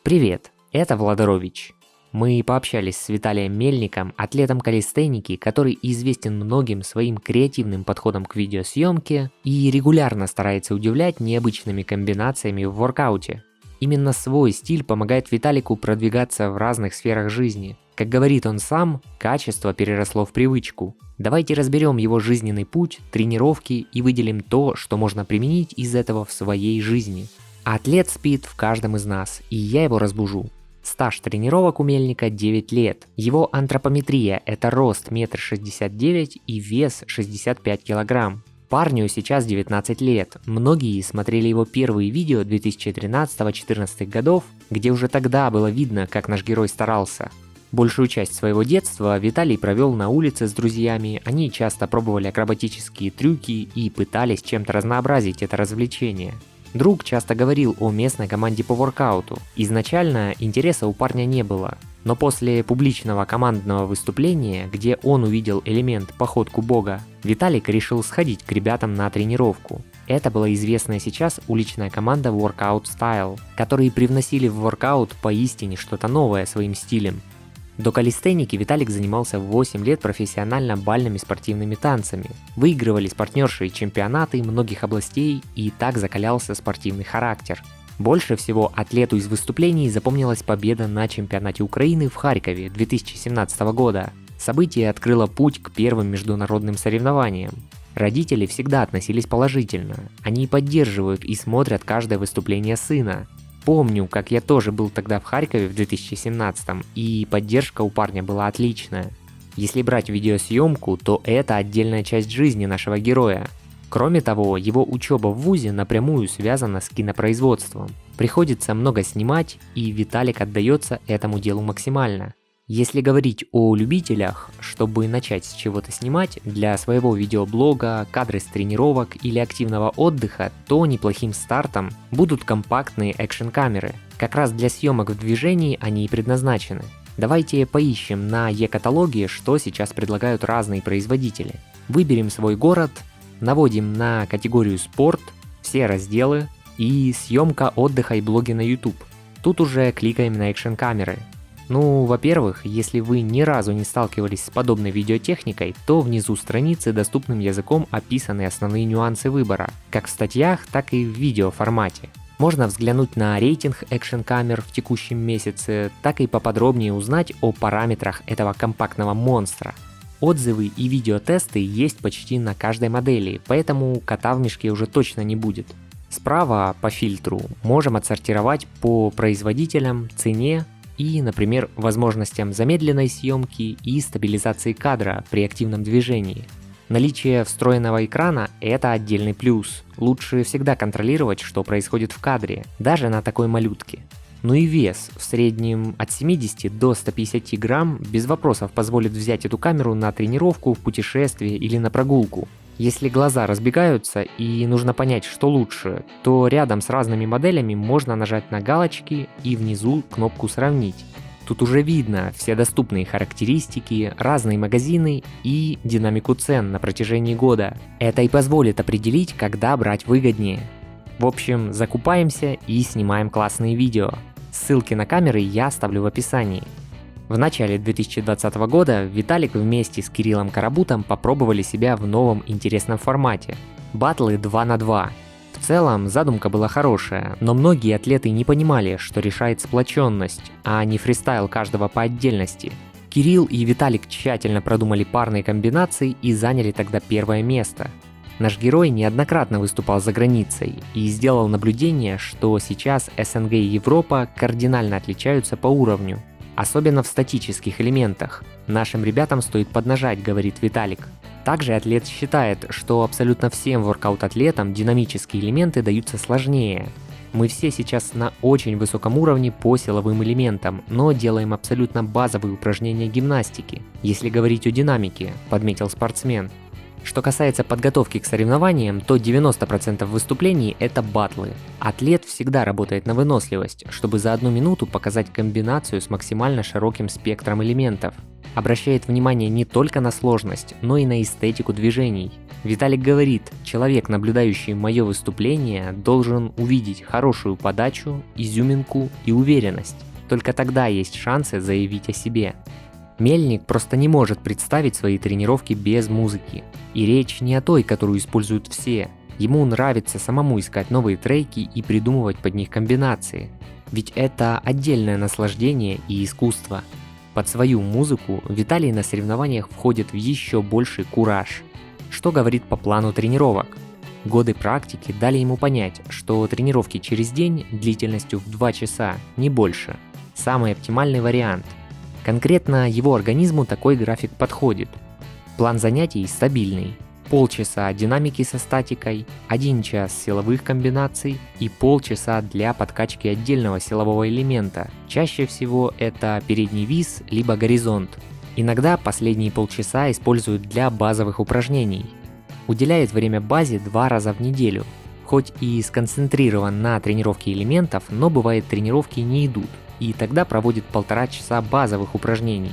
Привет, это Владарович. Мы пообщались с Виталием Мельником, атлетом калистеники, который известен многим своим креативным подходом к видеосъемке и регулярно старается удивлять необычными комбинациями в воркауте. Именно свой стиль помогает Виталику продвигаться в разных сферах жизни. Как говорит он сам, качество переросло в привычку. Давайте разберем его жизненный путь, тренировки и выделим то, что можно применить из этого в своей жизни. Атлет спит в каждом из нас, и я его разбужу. Стаж тренировок у Мельника 9 лет. Его антропометрия – это рост 1,69 м и вес 65 кг. Парню сейчас 19 лет. Многие смотрели его первые видео 2013-2014 годов, где уже тогда было видно, как наш герой старался. Большую часть своего детства Виталий провел на улице с друзьями, они часто пробовали акробатические трюки и пытались чем-то разнообразить это развлечение. Друг часто говорил о местной команде по воркауту. Изначально интереса у парня не было, но после публичного командного выступления, где он увидел элемент «Походку Бога», Виталик решил сходить к ребятам на тренировку. Это была известная сейчас уличная команда Workout Style, которые привносили в воркаут поистине что-то новое своим стилем. До калистеники Виталик занимался 8 лет профессионально бальными спортивными танцами. Выигрывали с партнершей чемпионаты многих областей и так закалялся спортивный характер. Больше всего атлету из выступлений запомнилась победа на чемпионате Украины в Харькове 2017 года. Событие открыло путь к первым международным соревнованиям. Родители всегда относились положительно. Они поддерживают и смотрят каждое выступление сына. Помню, как я тоже был тогда в Харькове в 2017-м, и поддержка у парня была отличная. Если брать видеосъемку, то это отдельная часть жизни нашего героя. Кроме того, его учеба в вузе напрямую связана с кинопроизводством. Приходится много снимать, и Виталик отдается этому делу максимально. Если говорить о любителях, чтобы начать с чего-то снимать для своего видеоблога, кадры с тренировок или активного отдыха, то неплохим стартом будут компактные экшн-камеры. Как раз для съемок в движении они и предназначены. Давайте поищем на e-каталоге, что сейчас предлагают разные производители. Выберем свой город, наводим на категорию «Спорт», все разделы и «Съемка отдыха и блоги на YouTube». Тут уже кликаем на экшн-камеры. Ну, во-первых, если вы ни разу не сталкивались с подобной видеотехникой, то внизу страницы доступным языком описаны основные нюансы выбора, как в статьях, так и в видеоформате. Можно взглянуть на рейтинг экшн-камер в текущем месяце, так и поподробнее узнать о параметрах этого компактного монстра. Отзывы и видеотесты есть почти на каждой модели, поэтому кота в мешке уже точно не будет. Справа по фильтру можем отсортировать по производителям, цене, и, например, возможностям замедленной съемки и стабилизации кадра при активном движении. Наличие встроенного экрана – это отдельный плюс. Лучше всегда контролировать, что происходит в кадре, даже на такой малютке. Ну и вес в среднем от 70 до 150 грамм без вопросов позволит взять эту камеру на тренировку, в путешествие или на прогулку. Если глаза разбегаются и нужно понять, что лучше, то рядом с разными моделями можно нажать на галочки и внизу кнопку «Сравнить». Тут уже видно все доступные характеристики, разные магазины и динамику цен на протяжении года. Это и позволит определить, когда брать выгоднее. В общем, закупаемся и снимаем классные видео. Ссылки на камеры я оставлю в описании. В начале 2020 года Виталик вместе с Кириллом Карабутом попробовали себя в новом интересном формате – баттлы 2 на 2. В целом задумка была хорошая, но многие атлеты не понимали, что решает сплоченность, а не фристайл каждого по отдельности. Кирилл и Виталик тщательно продумали парные комбинации и заняли тогда первое место. Наш герой неоднократно выступал за границей и сделал наблюдение, что сейчас СНГ и Европа кардинально отличаются по уровню. Особенно в статических элементах. Нашим ребятам стоит поднажать, говорит Виталик. Также атлет считает, что абсолютно всем воркаут-атлетам динамические элементы даются сложнее. Мы все сейчас на очень высоком уровне по силовым элементам, но делаем абсолютно базовые упражнения гимнастики, если говорить о динамике, подметил спортсмен. Что касается подготовки к соревнованиям, то 90% выступлений – это баттлы. Атлет всегда работает на выносливость, чтобы за 1 минуту показать комбинацию с максимально широким спектром элементов. Обращает внимание не только на сложность, но и на эстетику движений. Виталик говорит, человек, наблюдающий мое выступление, должен увидеть хорошую подачу, изюминку и уверенность. Только тогда есть шансы заявить о себе. Мельник просто не может представить свои тренировки без музыки. И речь не о той, которую используют все. Ему нравится самому искать новые треки и придумывать под них комбинации. Ведь это отдельное наслаждение и искусство. Под свою музыку Виталий на соревнованиях входит в еще больший кураж. Что говорит по плану тренировок? Годы практики дали ему понять, что тренировки через день длительностью в 2 часа, не больше. Самый оптимальный вариант. Конкретно его организму такой график подходит. План занятий стабильный. Полчаса динамики со статикой, 1 час силовых комбинаций и полчаса для подкачки отдельного силового элемента. Чаще всего это передний вис либо горизонт. Иногда последние полчаса используют для базовых упражнений. Уделяет время базе 2 раза в неделю. Хоть и сконцентрирован на тренировке элементов, но бывает тренировки не идут, и тогда проводит 1,5 часа базовых упражнений.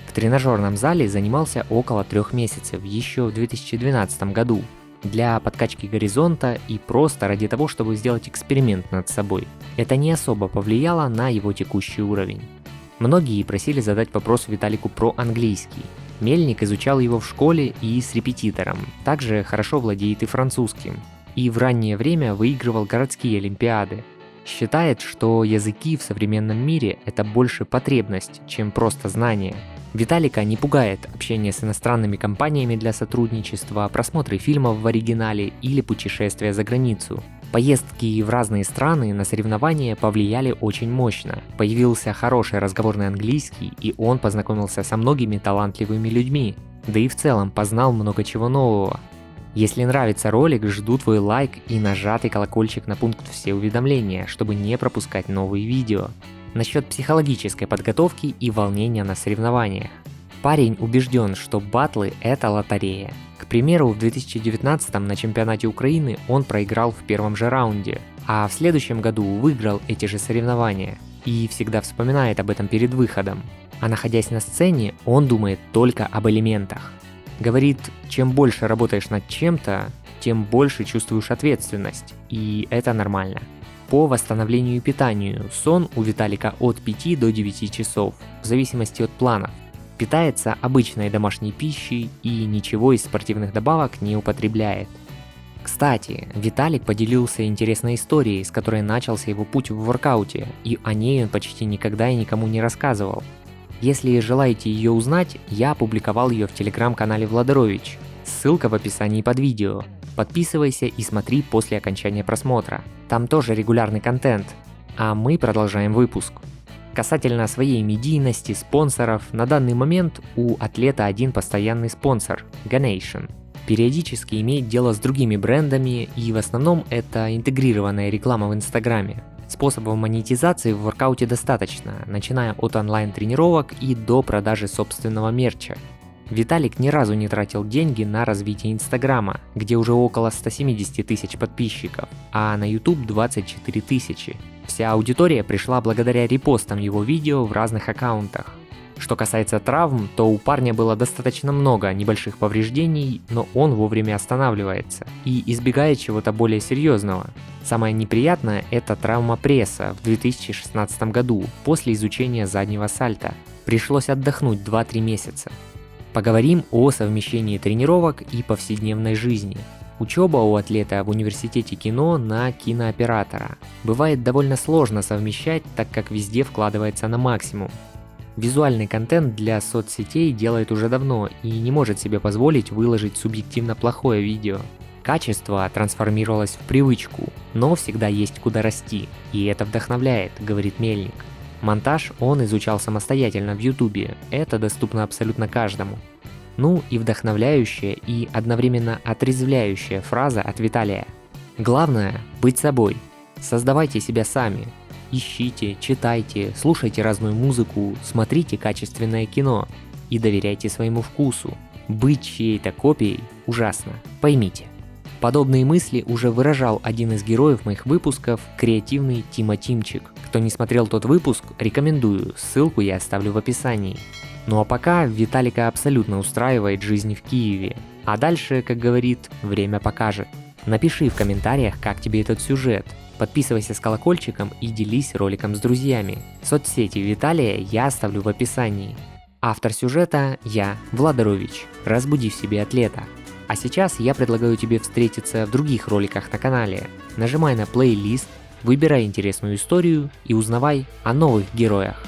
В тренажерном зале занимался около 3 месяцев еще в 2012 году для подкачки горизонта и просто ради того, чтобы сделать эксперимент над собой. Это не особо повлияло на его текущий уровень. Многие просили задать вопрос Виталику про английский. Мельник изучал его в школе и с репетитором, также хорошо владеет и французским. И в раннее время выигрывал городские олимпиады. Считает, что языки в современном мире – это больше потребность, чем просто знание. Виталика не пугает общение с иностранными компаниями для сотрудничества, просмотры фильмов в оригинале или путешествия за границу. Поездки в разные страны на соревнования повлияли очень мощно. Появился хороший разговорный английский, и он познакомился со многими талантливыми людьми. Да и в целом познал много чего нового. Если нравится ролик, жду твой лайк и нажатый колокольчик на пункт «Все уведомления», чтобы не пропускать новые видео. Насчет психологической подготовки и волнения на соревнованиях. Парень убежден, что баттлы – это лотерея. К примеру, в 2019 на чемпионате Украины он проиграл в первом же раунде, а в следующем году выиграл эти же соревнования и всегда вспоминает об этом перед выходом. А находясь на сцене, он думает только об элементах. Говорит, чем больше работаешь над чем-то, тем больше чувствуешь ответственность, и это нормально. По восстановлению и питанию сон у Виталика от 5 до 9 часов, в зависимости от планов. Питается обычной домашней пищей и ничего из спортивных добавок не употребляет. Кстати, Виталик поделился интересной историей, с которой начался его путь в воркауте, и о ней он почти никогда и никому не рассказывал. Если желаете ее узнать, я опубликовал ее в телеграм-канале Владарович. Ссылка в описании под видео. Подписывайся и смотри после окончания просмотра. Там тоже регулярный контент. А мы продолжаем выпуск. Касательно своей медийности, спонсоров, на данный момент у атлета один постоянный спонсор – Ganation. Периодически имеет дело с другими брендами, и в основном это интегрированная реклама в Инстаграме. Способов монетизации в воркауте достаточно, начиная от онлайн-тренировок и до продажи собственного мерча. Виталик ни разу не тратил деньги на развитие Инстаграма, где уже около 170 тысяч подписчиков, а на YouTube 24 тысячи. Вся аудитория пришла благодаря репостам его видео в разных аккаунтах. Что касается травм, то у парня было достаточно много небольших повреждений, но он вовремя останавливается и избегает чего-то более серьезного. Самое неприятное – это травма пресса в 2016 году после изучения заднего сальто. Пришлось отдохнуть 2-3 месяца. Поговорим о совмещении тренировок и повседневной жизни. Учеба у атлета в университете кино на кинооператора. Бывает довольно сложно совмещать, так как везде вкладывается на максимум. Визуальный контент для соцсетей делает уже давно и не может себе позволить выложить субъективно плохое видео. Качество трансформировалось в привычку, но всегда есть куда расти, и это вдохновляет, говорит Мельник. Монтаж он изучал самостоятельно в YouTube, это доступно абсолютно каждому. Ну и вдохновляющая и одновременно отрезвляющая фраза от Виталия. Главное – быть собой. Создавайте себя сами. Ищите, читайте, слушайте разную музыку, смотрите качественное кино и доверяйте своему вкусу. Быть чьей-то копией ужасно, поймите. Подобные мысли уже выражал один из героев моих выпусков, креативный Тима Тимчик. Кто не смотрел тот выпуск, рекомендую, ссылку я оставлю в описании. Ну а пока Виталика абсолютно устраивает жизнь в Киеве. А дальше, как говорит, время покажет. Напиши в комментариях, как тебе этот сюжет. Подписывайся с колокольчиком и делись роликом с друзьями. Соцсети Виталия я оставлю в описании. Автор сюжета я, Владарович. Разбуди в себе атлета. А сейчас я предлагаю тебе встретиться в других роликах на канале. Нажимай на плейлист, выбирай интересную историю и узнавай о новых героях.